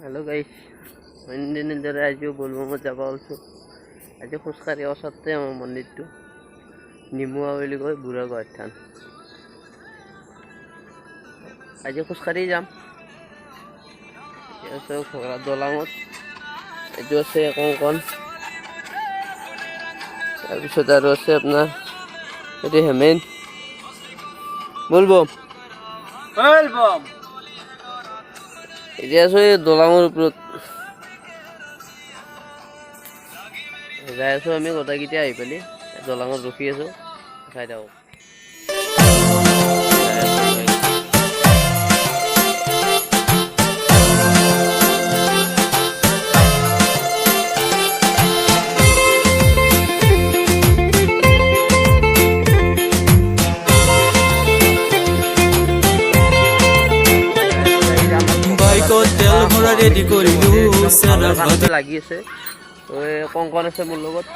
Hello guys অন্যদিনেৰ দৰে আজিও বলবমত যাব ওলাইছোঁ। আজি খোজকাঢ়ি ওচৰতে আমাৰ মন্দিৰটো নিমুৱা বুলি কয় বুঢ়া গড় থান। আজি খোজকাঢ়ি যাম। আছে ঘোঁৰা দলঙত এইটো আছে কংকণ, তাৰপিছত আৰু আছে আপোনাৰ এইটো হেমেন বলবম বলবম। এতিয়া আছো এই দলঙৰ ওপৰত যাই আছো। আমি গোটেইকেইটা আহি পালি দলঙত ৰখি আছো, চাই থাকক। লাগি আছে কংকণ আছে মোৰ লগত।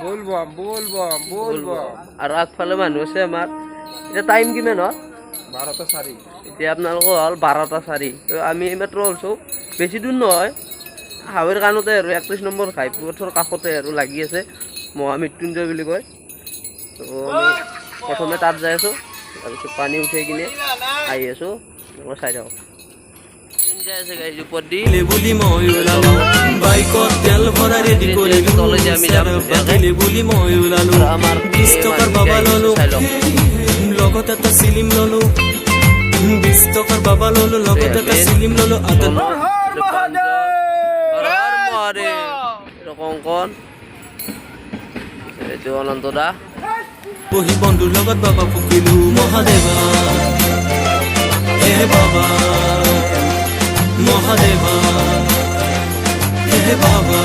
বলবম বলবম বলবম। আৰু আগফালে মানুহ আছে আমাৰ। এতিয়া টাইম কিমান হ'ল? 12:04। এতিয়া আপোনালোকৰ হ'ল 12:04। আমি মাত্ৰ ওলছোঁ, বেছি দূৰ নহয়, হাৱৈৰ কাণতে আৰু 31 নম্বৰ ঘাইপথৰ কাষতে আৰু লাগি আছে মহামৃত্যুঞ্জয় বুলি কয়। তো আমি প্ৰথমে তাত যাই আছোঁ, তাৰপিছত পানী উঠাই কিনে আহি আছোঁ। চাই থাকক। লগত এটা চিলিম ললো, 20 টকাৰ বাবা ললো, লগত এটা চিলিম ললো। কংকণ এইটো অনন্ত দা বহি বন্ধুৰ লগত বাবা ফুকিলো মহাদেৱা, হে বাবা মহাদেৱা, হে বাবা।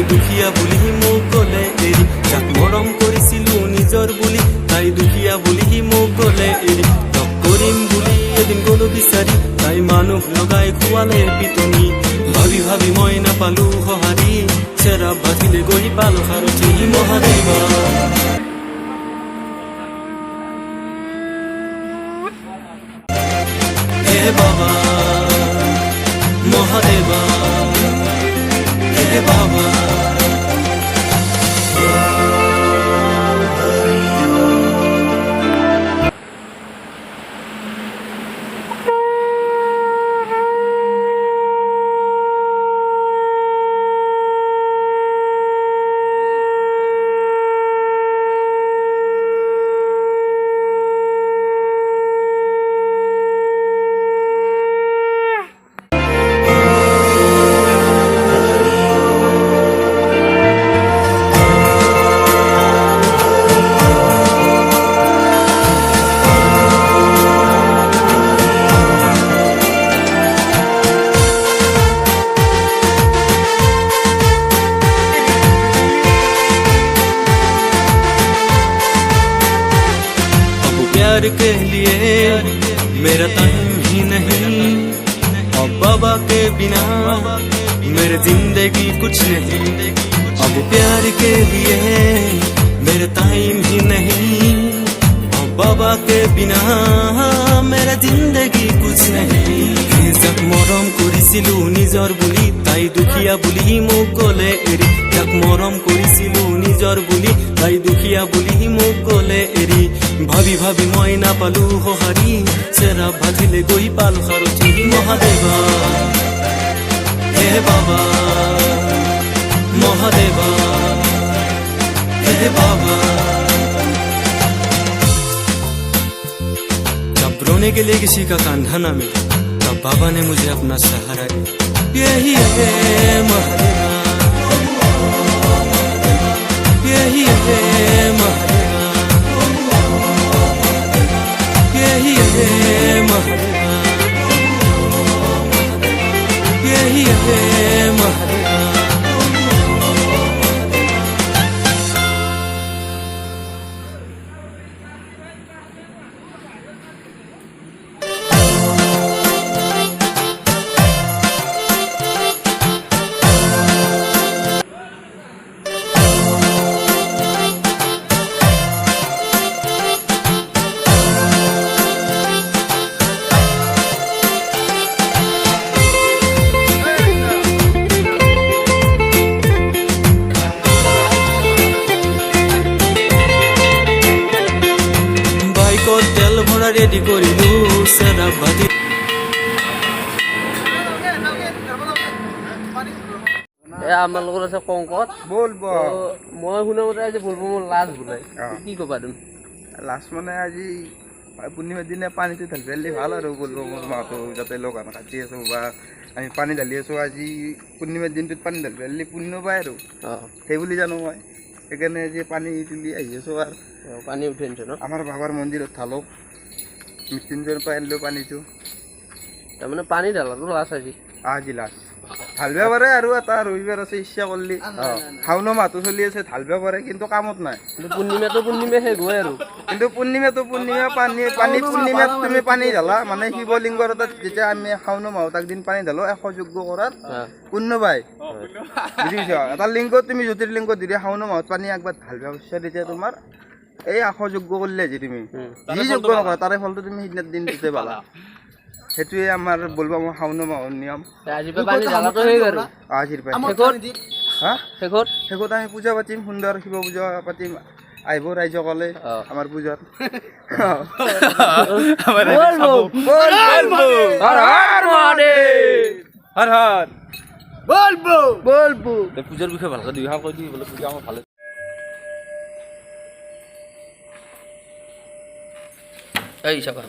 দুখীয়া বুলি মোক গলে এৰি, যাক মৰম কৰিছিলো নিজৰ বুলি, তাই দুখীয়া বুলি মোক গলে এৰি। লগ কৰিম বুলি এদিন গলো বিচাৰি, তাই মানুহ লগাই খোৱালে পিটনি। ভাবি ভাবি মই নাপালো সঁহাৰি, চেৰা বাজিলে গৈ পালো সাৰথি মহাদেৱা। হে বাবা মহাদেৱা, হে বাবা। प्यार के लिए मेरा टाइम ही नहीं, और बाबा के बिना मेरी जिंदगी कुछ नहीं। अब प्यार के लिए मेरा टाइम ही नहीं, और बाबा के बिना मेरा जिंदगी कुछ नहीं। যাক মৰম কৰিছিলো নিজৰ বুলি, তাই দুখীয়া বুলি মোক গলে এৰি। যাক মৰম কৰিছিলো নিজৰ বুলি, তাই দুখীয়া বুলি মোক গলে এৰি। ভাবি ভাবি মই নাপালো সঁহাৰি, চেৰা ভাজিলে গৈ পালো সাৰথি মহাদেৱা। হে বাবা মহাদেৱা, হে বাবা। जब रोने के लिए किसी का कांधा ना मिला, तब बाबा ने मुझे अपना सहारा दिया। यही है महादेवा, यही है महादेवा, यही है महादेवा। বাইকত তেল ভৰা ৰেডি কৰিলো চেৰা ভাতি আমাৰ লগত আছে কংকত বল বম মই শুনা মতে আজি বলবো মোৰ লাজ বোলে কি ক'বা তুমি লাষ্ট মানে আজি পূৰ্ণিমাৰ দিনা পানীটো ঢালি ভাল আৰু বলবো মোৰ মাহটো যাতে লগান কাটি আছোঁ বা আমি পানী ঢালি আছোঁ আজি পূৰ্ণিমাৰ দিনটোত পানী ঢালি পুণ্য পায় আৰু সেই বুলি জানো মই সেইকাৰণে আজি পানী তুলি আহি আছোঁ আৰু পানী উঠি আনিছে ন আমাৰ বাবাৰ মন্দিৰত ঢালোঁ মৃত্যুঞ্জয়ৰ পৰা আনিলোঁ পানীটো তাৰমানে পানী ঢালাটো লাজ আজি আজি লাষ্ট ঢালিব পাৰে আৰু এটা ৰবিবাৰ আছে ইচ্ছা কৰিলে শাওণ মাহটো চলি আছে ঢালিব পাৰে কিন্তু কামত নাই কিন্তু পূৰ্ণিমাটো পূৰ্ণিমা শেষ হয় আৰু কিন্তু পূৰ্ণিমাটো পূৰ্ণিমা পানী পূৰ্ণিমাত তুমি পানী ঢালা মানে শিৱলিংগৰ তাত যেতিয়া আমি শাওণ মাহত একদিন পানী ঢালো 100 যজ্ঞ কৰাৰ পুণ্য পায় বুজিছ এটা লিংগত তুমি জ্যোতিৰ্লিংগ দিলে শাওণ মাহত পানী একবাৰ ঢালিব বিচাৰ তেতিয়া তোমাৰ এই 100 যজ্ঞ কৰিলে আজি তুমি যি যজ্ঞ নকৰা তাৰে ফলটো তুমি সিদিনাৰ দিনটোতে পালা সেইটোৱে আমাৰ বলবা মোৰ শাওণ মাহৰ নিয়ম আজিৰ পৰা পানী ঢালাটো শেষ আৰু আজিৰ পৰা হা শেষত আমি পূজা পাতিম সুন্দৰ শিৱ পূজা পাতিম আহিব ৰাইজসকলে আমাৰ পূজাত পূজাৰ বিষয়ে ভালকৈ দুইষাৰ কৈ দিবি বোলে পূজা আমাৰ ভালে এই চাবা